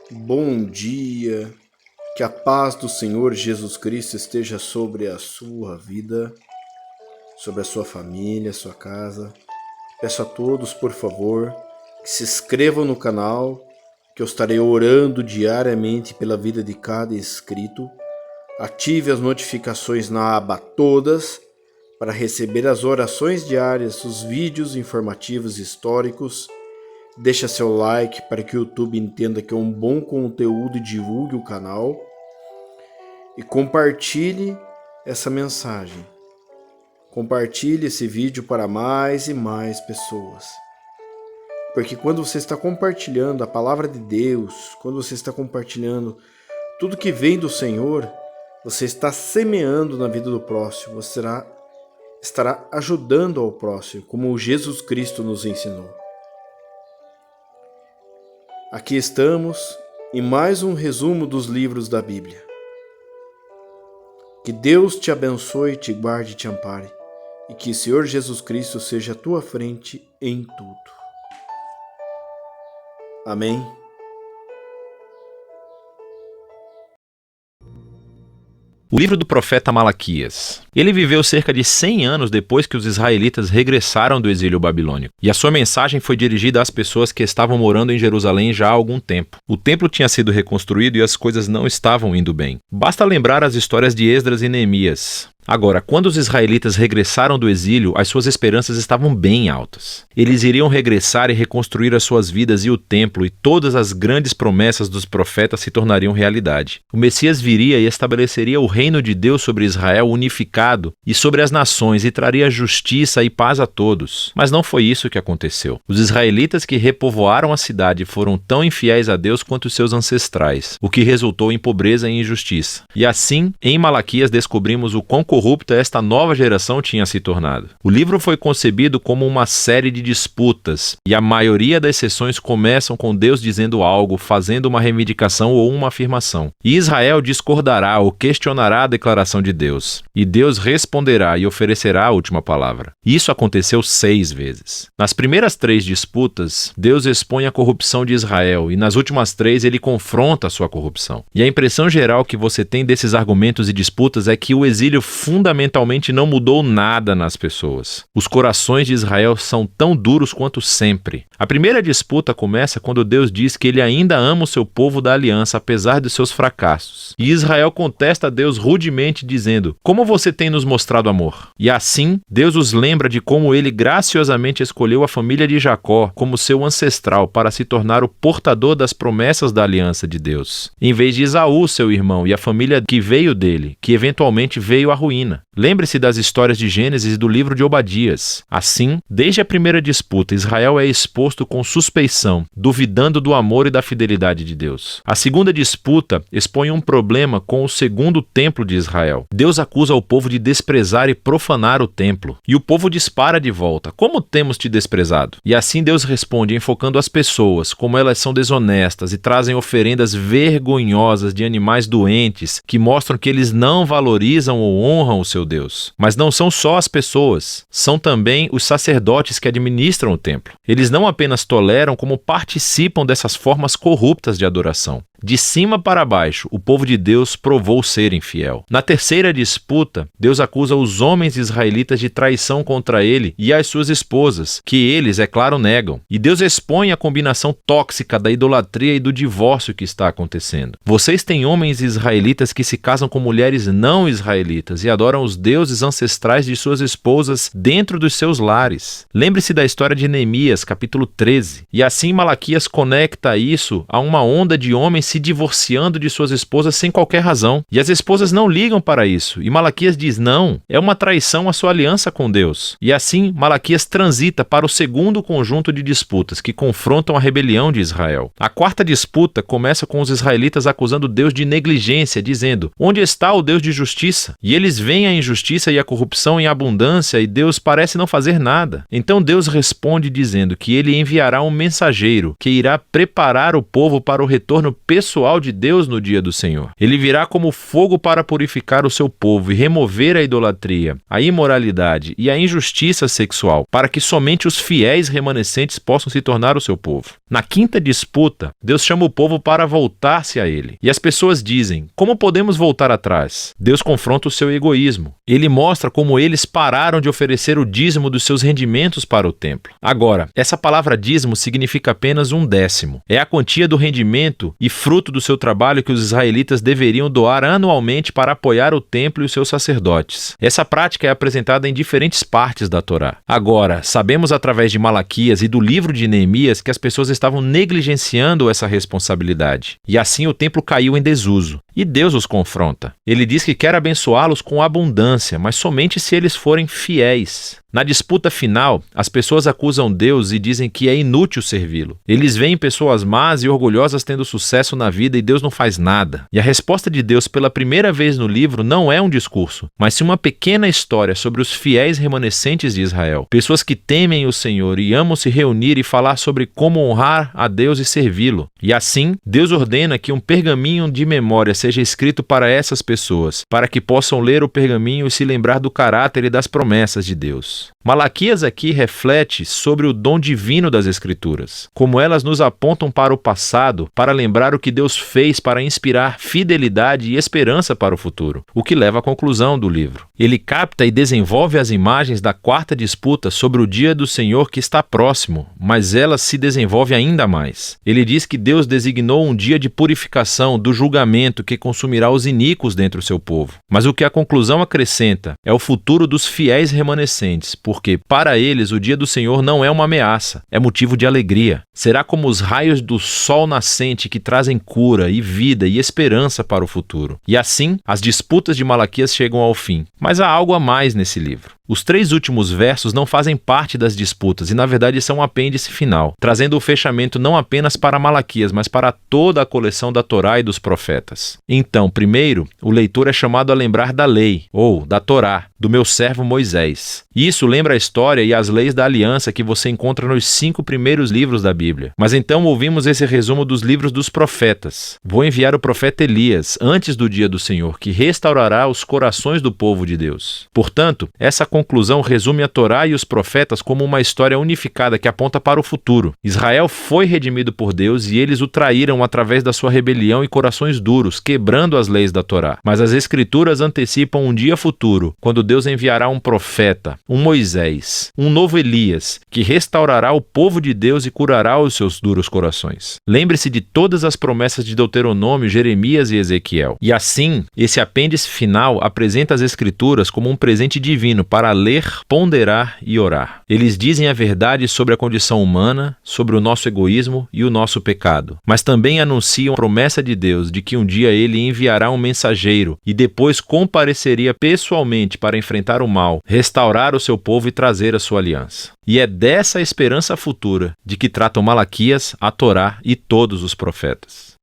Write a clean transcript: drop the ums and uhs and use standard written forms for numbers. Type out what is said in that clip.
Bom dia, que a paz do Senhor Jesus Cristo esteja sobre a sua vida, sobre a sua família, sua casa. Peço a todos, por favor, que se inscrevam no canal, que eu estarei orando diariamente pela vida de cada inscrito. Ative as notificações na aba Todas para receber as orações diárias, os vídeos informativos históricos. Deixa seu like para que o YouTube entenda que é um bom conteúdo e divulgue o canal. E compartilhe essa mensagem. Compartilhe esse vídeo para mais e mais pessoas. Porque quando você está compartilhando a palavra de Deus, quando você está compartilhando tudo que vem do Senhor, você está semeando na vida do próximo, você estará ajudando ao próximo, como Jesus Cristo nos ensinou. Aqui estamos em mais um resumo dos livros da Bíblia. Que Deus te abençoe, te guarde e te ampare, e que o Senhor Jesus Cristo seja à tua frente em tudo. Amém. O livro do profeta Malaquias. Ele viveu cerca de 100 anos depois que os israelitas regressaram do exílio babilônico. E a sua mensagem foi dirigida às pessoas que estavam morando em Jerusalém já há algum tempo. O templo tinha sido reconstruído e as coisas não estavam indo bem. Basta lembrar as histórias de Esdras e Neemias. Agora, quando os israelitas regressaram do exílio, as suas esperanças estavam bem altas. Eles iriam regressar e reconstruir as suas vidas e o templo, e todas as grandes promessas dos profetas se tornariam realidade. O Messias viria e estabeleceria o reino de Deus sobre Israel unificado e sobre as nações e traria justiça e paz a todos. Mas não foi isso que aconteceu. Os israelitas que repovoaram a cidade foram tão infiéis a Deus quanto seus ancestrais, o que resultou em pobreza e injustiça. E assim, em Malaquias descobrimos o quão corrupta esta nova geração tinha se tornado. O livro foi concebido como uma série de disputas, e a maioria das sessões começam com Deus dizendo algo, fazendo uma reivindicação ou uma afirmação. E Israel discordará ou questionará a declaração de Deus. E Deus responderá e oferecerá a última palavra. Isso aconteceu 6 vezes. Nas primeiras 3 disputas, Deus expõe a corrupção de Israel, e nas últimas 3 ele confronta a sua corrupção. E a impressão geral que você tem desses argumentos e disputas é que o exílio fundamentalmente não mudou nada nas pessoas. Os corações de Israel são tão duros quanto sempre. A primeira disputa começa quando Deus diz que ele ainda ama o seu povo da aliança, apesar dos seus fracassos. E Israel contesta a Deus rudemente, dizendo: "Como você tem nos mostrado amor?" E assim, Deus os lembra de como ele graciosamente escolheu a família de Jacó como seu ancestral para se tornar o portador das promessas da aliança de Deus, em vez de Esaú, seu irmão, e a família que veio dele, que eventualmente veio à ruína. Lembre-se das histórias de Gênesis e do livro de Obadias. Assim, desde a primeira disputa, Israel é exposto com suspeição, duvidando do amor e da fidelidade de Deus. A segunda disputa expõe um problema com o segundo templo de Israel. Deus acusa o povo de desprezar e profanar o templo. E o povo dispara de volta: "Como temos te desprezado?" E assim Deus responde enfocando as pessoas, como elas são desonestas e trazem oferendas vergonhosas de animais doentes que mostram que eles não valorizam ou honram o seu Deus. Mas não são só as pessoas, são também os sacerdotes que administram o templo. Eles não apenas toleram, como participam dessas formas corruptas de adoração. De cima para baixo, o povo de Deus provou ser infiel. Na terceira disputa, Deus acusa os homens israelitas de traição contra ele e as suas esposas, que eles, é claro, negam. E Deus expõe a combinação tóxica da idolatria e do divórcio que está acontecendo. Vocês têm homens israelitas que se casam com mulheres não israelitas e adoram os deuses ancestrais de suas esposas dentro dos seus lares. Lembre-se da história de Neemias, capítulo 13. E assim Malaquias conecta isso a uma onda de homens se divorciando de suas esposas sem qualquer razão. E as esposas não ligam para isso. E Malaquias diz: não, é uma traição à sua aliança com Deus. E assim, Malaquias transita para o segundo conjunto de disputas que confrontam a rebelião de Israel. A quarta disputa começa com os israelitas acusando Deus de negligência, dizendo: onde está o Deus de justiça? E eles veem a injustiça e a corrupção em abundância e Deus parece não fazer nada. Então Deus responde dizendo que ele enviará um mensageiro que irá preparar o povo para o retorno pessoal pessoal de Deus no dia do Senhor. Ele virá como fogo para purificar o seu povo e remover a idolatria, a imoralidade e a injustiça sexual, para que somente os fiéis remanescentes possam se tornar o seu povo. Na quinta disputa, Deus chama o povo para voltar-se a ele. E as pessoas dizem: como podemos voltar atrás? Deus confronta o seu egoísmo. Ele mostra como eles pararam de oferecer o dízimo dos seus rendimentos para o templo. Agora, essa palavra dízimo significa apenas 1/10. É a quantia do rendimento e fruto do seu trabalho que os israelitas deveriam doar anualmente para apoiar o templo e os seus sacerdotes. Essa prática é apresentada em diferentes partes da Torá. Agora, sabemos através de Malaquias e do livro de Neemias que as pessoas estavam negligenciando essa responsabilidade. E assim o templo caiu em desuso. E Deus os confronta. Ele diz que quer abençoá-los com abundância, mas somente se eles forem fiéis. Na disputa final, as pessoas acusam Deus e dizem que é inútil servi-lo. Eles veem pessoas más e orgulhosas tendo sucesso na vida e Deus não faz nada. E a resposta de Deus pela primeira vez no livro não é um discurso, mas sim uma pequena história sobre os fiéis remanescentes de Israel. Pessoas que temem o Senhor e amam se reunir e falar sobre como honrar a Deus e servi-lo. E assim, Deus ordena que um pergaminho de memória seja escrito para essas pessoas, para que possam ler o pergaminho e se lembrar do caráter e das promessas de Deus. Malaquias aqui reflete sobre o dom divino das Escrituras, como elas nos apontam para o passado, para lembrar o que Deus fez para inspirar fidelidade e esperança para o futuro, o que leva à conclusão do livro. Ele capta e desenvolve as imagens da quarta disputa sobre o dia do Senhor que está próximo, mas ela se desenvolve ainda mais. Ele diz que Deus designou um dia de purificação do julgamento que consumirá os iníquos dentre o seu povo. Mas o que a conclusão acrescenta é o futuro dos fiéis remanescentes, porque para eles o dia do Senhor não é uma ameaça, é motivo de alegria. Será como os raios do sol nascente que trazem cura e vida e esperança para o futuro. E assim, as disputas de Malaquias chegam ao fim. Mas há algo a mais nesse livro. Os 3 últimos versos não fazem parte das disputas e, na verdade, são um apêndice final, trazendo o fechamento não apenas para Malaquias, mas para toda a coleção da Torá e dos profetas. Então, primeiro, o leitor é chamado a lembrar da lei, ou da Torá, do meu servo Moisés. Isso lembra a história e as leis da aliança que você encontra nos 5 primeiros livros da Bíblia. Mas então ouvimos esse resumo dos livros dos profetas. Vou enviar o profeta Elias antes do dia do Senhor, que restaurará os corações do povo de Deus. Portanto, essa conclusão resume a Torá e os profetas como uma história unificada que aponta para o futuro. Israel foi redimido por Deus e eles o traíram através da sua rebelião e corações duros, quebrando as leis da Torá. Mas as Escrituras antecipam um dia futuro, quando Deus enviará um profeta, um Moisés, um novo Elias, que restaurará o povo de Deus e curará os seus duros corações. Lembre-se de todas as promessas de Deuteronômio, Jeremias e Ezequiel. E assim, esse apêndice final apresenta as Escrituras como um presente divino para ler, ponderar e orar. Eles dizem a verdade sobre a condição humana, sobre o nosso egoísmo e o nosso pecado, mas também anunciam a promessa de Deus de que um dia ele enviará um mensageiro e depois compareceria pessoalmente para enfrentar o mal, restaurar o seu povo e trazer a sua aliança. E é dessa esperança futura de que tratam Malaquias, a Torá e todos os profetas.